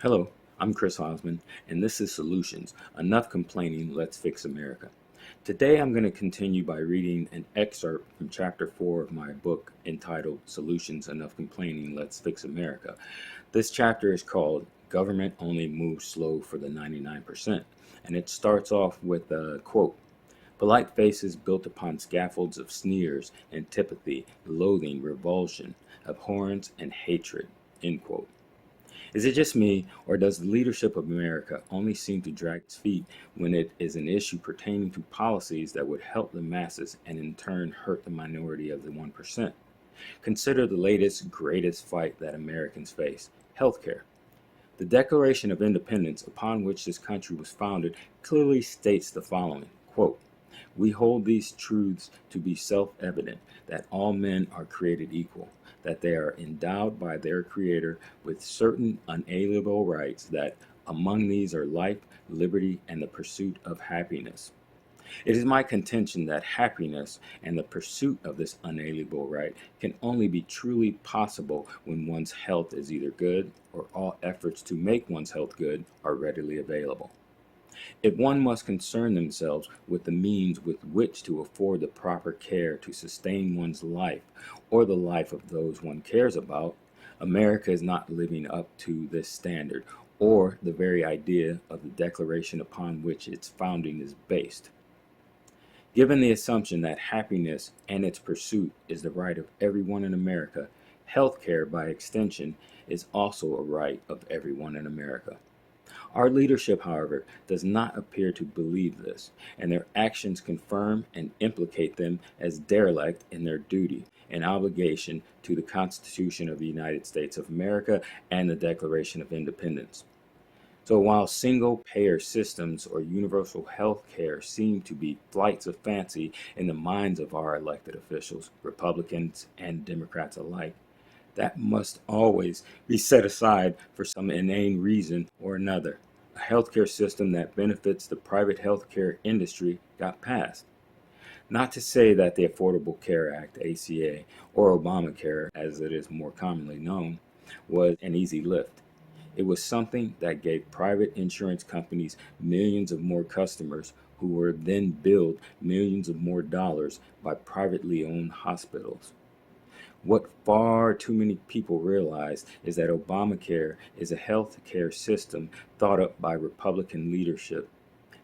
Hello, I'm Chris Hosman, and this is Solutions. Enough complaining, let's fix America. Today I'm going to continue by reading an excerpt from Chapter 4 of my book entitled Solutions, Enough Complaining, Let's Fix America. This chapter is called Government Only Moves Slow for the 99%, and it starts off with a quote. Polite faces built upon scaffolds of sneers, antipathy, loathing, revulsion, abhorrence, and hatred. End quote. Is it just me, or does the leadership of America only seem to drag its feet when it is an issue pertaining to policies that would help the masses and in turn hurt the minority of the 1%? Consider the latest, greatest fight that Americans face: healthcare. The Declaration of Independence, upon which this country was founded, clearly states the following quote, "We hold these truths to be self evident that all men are created equal, that they are endowed by their Creator with certain unalienable rights, that among these are life, liberty, and the pursuit of happiness." It is my contention that happiness and the pursuit of this unalienable right can only be truly possible when one's health is either good or all efforts to make one's health good are readily available. If one must concern themselves with the means with which to afford the proper care to sustain one's life or the life of those one cares about, America is not living up to this standard or the very idea of the declaration upon which its founding is based. Given the assumption that happiness and its pursuit is the right of everyone in America, health care, by extension, is also a right of everyone in America. Our leadership, however, does not appear to believe this, and their actions confirm and implicate them as derelict in their duty and obligation to the Constitution of the United States of America and the Declaration of Independence. So while single payer systems or universal health care seem to be flights of fancy in the minds of our elected officials, Republicans and Democrats alike, that must always be set aside for some inane reason or another. A healthcare system that benefits the private healthcare industry got passed. Not to say that the Affordable Care Act, ACA, or Obamacare, as it is more commonly known, was an easy lift. It was something that gave private insurance companies millions of more customers who were then billed millions of more dollars by privately owned hospitals. What far too many people realize is that Obamacare is a health care system thought up by Republican leadership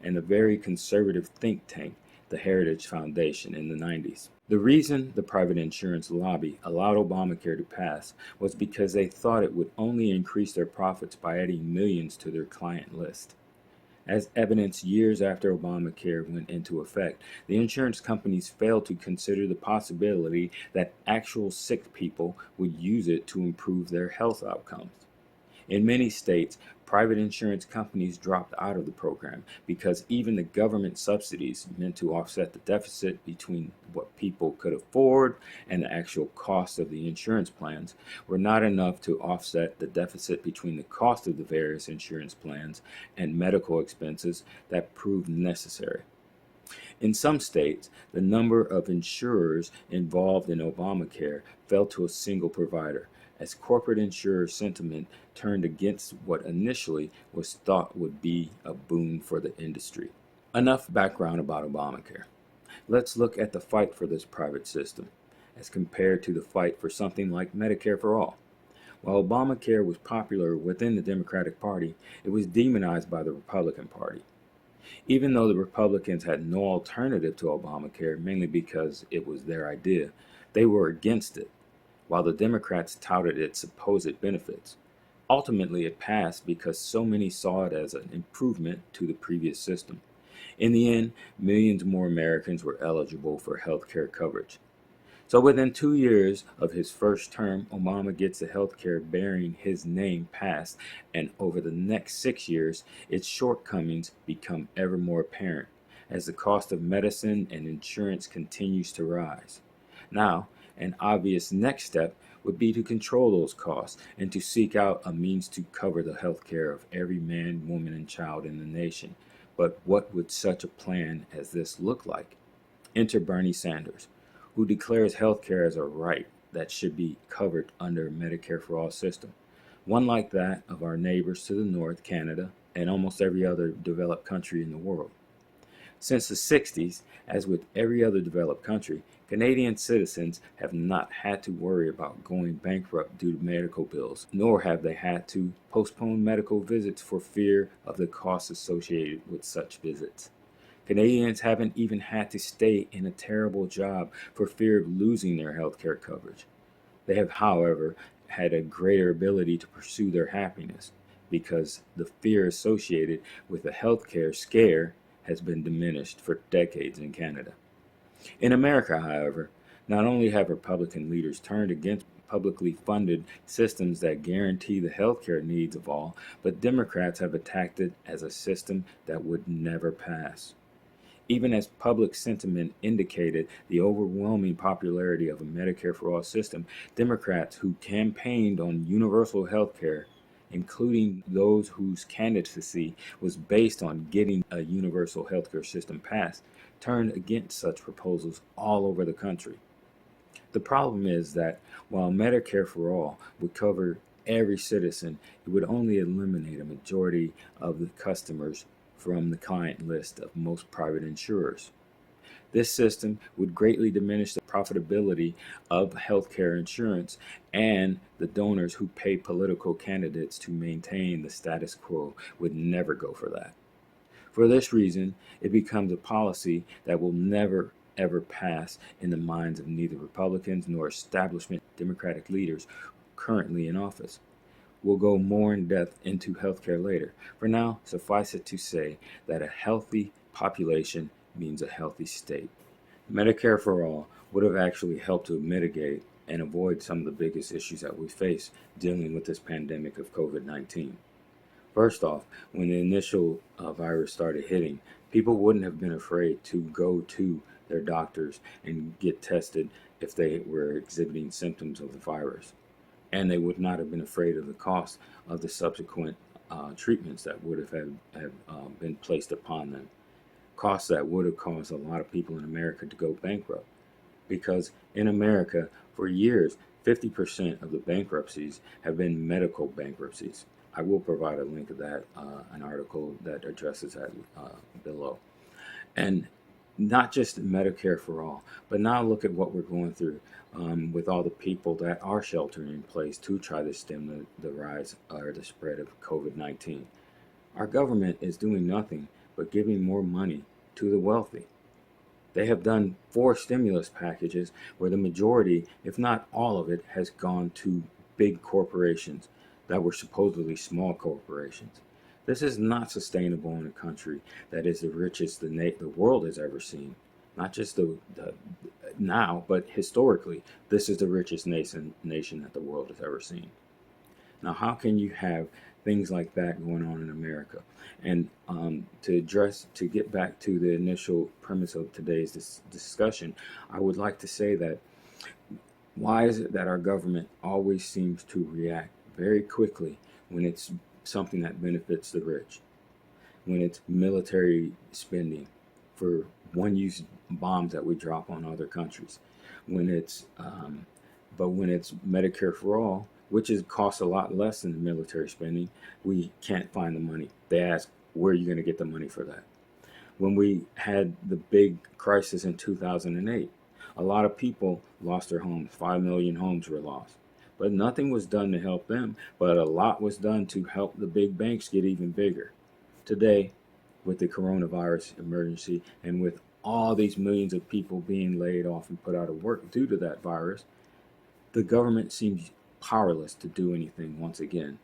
and a very conservative think tank, the Heritage Foundation, in the 90s. The reason the private insurance lobby allowed Obamacare to pass was because they thought it would only increase their profits by adding millions to their client list. As evidenced years after Obamacare went into effect, the insurance companies failed to consider the possibility that actual sick people would use it to improve their health outcomes. In many states, private insurance companies dropped out of the program because even the government subsidies meant to offset the deficit between what people could afford and the actual cost of the insurance plans were not enough to offset the deficit between the cost of the various insurance plans and medical expenses that proved necessary. In some states, the number of insurers involved in Obamacare fell to a single provider, as corporate insurer sentiment turned against what initially was thought would be a boon for the industry. Enough background about Obamacare. Let's look at the fight for this private system, as compared to the fight for something like Medicare for all. While Obamacare was popular within the Democratic Party, it was demonized by the Republican Party. Even though the Republicans had no alternative to Obamacare, mainly because it was their idea, they were against it, while the Democrats touted its supposed benefits. Ultimately, it passed because so many saw it as an improvement to the previous system. In the end, millions more Americans were eligible for health care coverage. So within 2 years of his first term, Obama gets the health care bearing his name passed, and over the next 6 years, its shortcomings become ever more apparent as the cost of medicine and insurance continues to rise. Now, an obvious next step would be to control those costs and to seek out a means to cover the health care of every man, woman, and child in the nation. But what would such a plan as this look like? Enter Bernie Sanders, who declares health care as a right that should be covered under a Medicare for All system. one like that of our neighbors to the north, Canada, and almost every other developed country in the world. Since the 60s, as with every other developed country, Canadian citizens have not had to worry about going bankrupt due to medical bills, nor have they had to postpone medical visits for fear of the costs associated with such visits. Canadians haven't even had to stay in a terrible job for fear of losing their health care coverage. They have, however, had a greater ability to pursue their happiness because the fear associated with the healthcare scare has been diminished for decades in Canada. In America, however, not only have Republican leaders turned against publicly funded systems that guarantee the healthcare needs of all, but Democrats have attacked it as a system that would never pass. Even as public sentiment indicated the overwhelming popularity of a Medicare for All system, Democrats who campaigned on universal health care, including those whose candidacy was based on getting a universal health care system passed, turned against such proposals all over the country. The problem is that while Medicare for All would cover every citizen, it would only eliminate a majority of the customers from the client list of most private insurers. This system would greatly diminish the profitability of healthcare insurance, and the donors who pay political candidates to maintain the status quo would never go for that. For this reason, it becomes a policy that will never ever pass in the minds of neither Republicans nor establishment Democratic leaders currently in office. We'll go more in depth into healthcare later. For now, suffice it to say that a healthy population means a healthy state. Medicare for All would have actually helped to mitigate and avoid some of the biggest issues that we face dealing with this pandemic of COVID-19. First off, when the initial virus started hitting, people wouldn't have been afraid to go to their doctors and get tested if they were exhibiting symptoms of the virus. And they would not have been afraid of the cost of the subsequent treatments that would have been placed upon them. Costs that would have caused a lot of people in America to go bankrupt. Because in America, for years, 50% of the bankruptcies have been medical bankruptcies. I will provide a link to that, an article that addresses that below. And not just Medicare for All, but now look at what we're going through with all the people that are sheltering in place to try to stem the rise or the spread of COVID-19. Our government is doing nothing but giving more money to the wealthy. They have done 4 stimulus packages where the majority, if not all of it, has gone to big corporations that were supposedly small corporations. This is not sustainable in a country that is the richest the world has ever seen. Not just the now, but historically, this is the richest nation that the world has ever seen. Now, how can you have things like that going on in America? And to get back to the initial premise of today's discussion, I would like to say that why is it that our government always seems to react very quickly when it's something that benefits the rich, when it's military spending for one-use bombs that we drop on other countries, when it's Medicare for All, which costs a lot less than the military spending, we can't find the money. They ask, where are you going to get the money for that? When we had the big crisis in 2008, a lot of people lost their homes. 5 million homes were lost. But nothing was done to help them, but a lot was done to help the big banks get even bigger. Today, with the coronavirus emergency and with all these millions of people being laid off and put out of work due to that virus, the government seems powerless to do anything once again.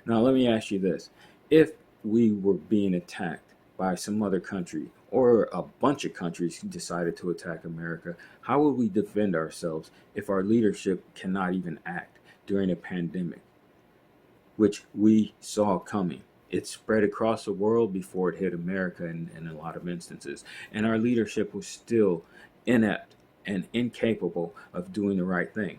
Now, let me ask you this. If we were being attacked by some other country or a bunch of countries decided to attack America, how would we defend ourselves if our leadership cannot even act during a pandemic, which we saw coming? It spread across the world before it hit America in a lot of instances, and our leadership was still inept and incapable of doing the right thing.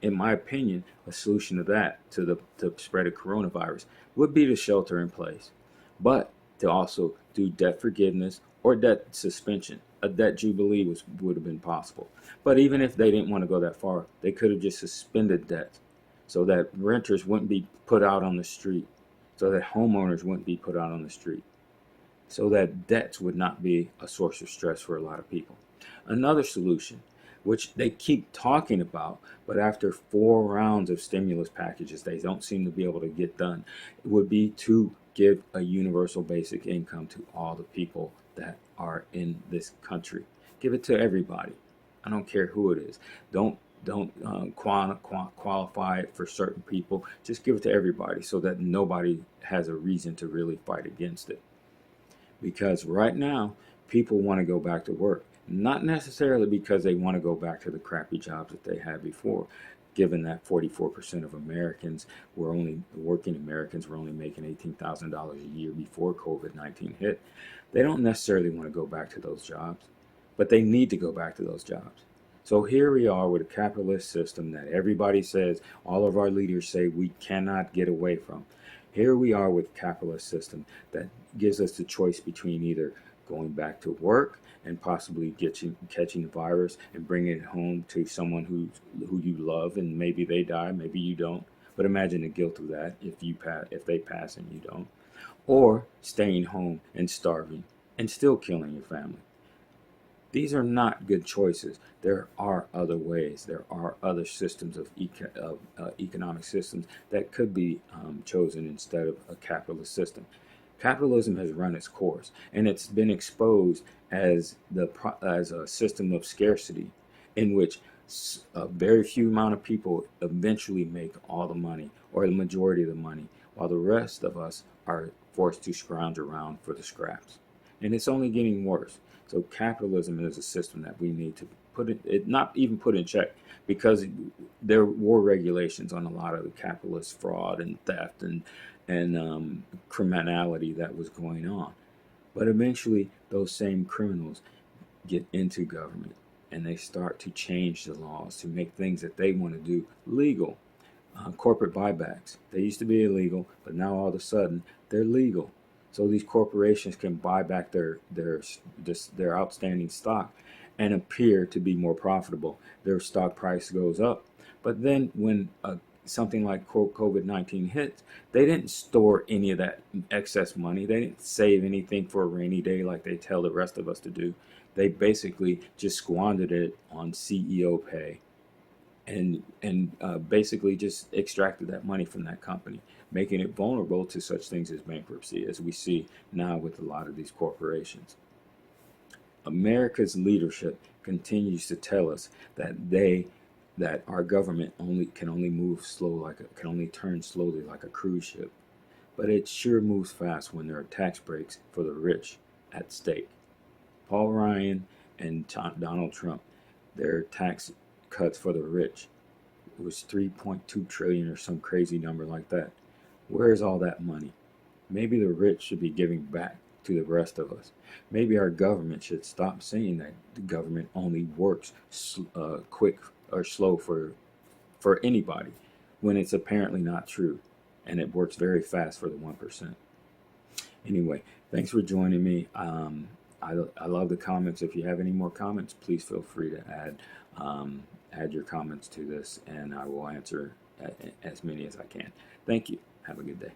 In my opinion, a solution to that, to the spread of coronavirus, would be to shelter in place, but to also do debt forgiveness or debt suspension. A debt jubilee would have been possible. But even if they didn't want to go that far, they could have just suspended debt so that renters wouldn't be put out on the street, so that homeowners wouldn't be put out on the street, so that debts would not be a source of stress for a lot of people. Another solution, which they keep talking about, but after 4 rounds of stimulus packages, they don't seem to be able to get done, would be to give a universal basic income to all the people that are in this country. Give it to everybody. I don't care who it is. Don't qualify it for certain people. Just give it to everybody so that nobody has a reason to really fight against it. Because right now, people want to go back to work. Not necessarily because they want to go back to the crappy jobs that they had before, given that 44% of Americans were only, working Americans were only making $18,000 a year before COVID-19 hit. They don't necessarily want to go back to those jobs, but they need to go back to those jobs. So here we are with a capitalist system that everybody says, all of our leaders say we cannot get away from. Here we are with a capitalist system that gives us the choice between either going back to work and possibly catching the virus and bringing it home to someone who you love, and maybe they die, maybe you don't. But imagine the guilt of that if they pass and you don't, or staying home and starving and still killing your family. These are not good choices. There are other ways. There are other systems of economic systems that could be chosen instead of a capitalist system. Capitalism has run its course, and it's been exposed as a system of scarcity, in which a very few amount of people eventually make all the money, or the majority of the money, while the rest of us are forced to scrounge around for the scraps. And it's only getting worse. So capitalism is a system that we need to not even put in check, because there were regulations on a lot of the capitalist fraud and theft and criminality that was going on. But eventually, those same criminals get into government and they start to change the laws to make things that they want to do legal. Corporate buybacks, they used to be illegal, but now all of a sudden they're legal. So these corporations can buy back their outstanding stock and appear to be more profitable. Their stock price goes up. But then when something like COVID-19 hits, they didn't store any of that excess money. They didn't save anything for a rainy day like they tell the rest of us to do. They basically just squandered it on CEO pay and basically just extracted that money from that company, making it vulnerable to such things as bankruptcy, as we see now with a lot of these corporations. America's leadership continues to tell us that our government can only move slow, can only turn slowly like a cruise ship, but it sure moves fast when there are tax breaks for the rich at stake. Paul Ryan and Donald Trump, their tax cuts for the rich, it was 3.2 trillion or some crazy number like that. Where is all that money? Maybe the rich should be giving back to the rest of us. Maybe our government should stop saying that the government only works quick or slow for anybody, when it's apparently not true, and it works very fast for the 1%. Anyway, thanks for joining me. I love the comments. If you have any more comments, please feel free to add your comments to this, and I will answer as many as I can. Thank you. Have a good day.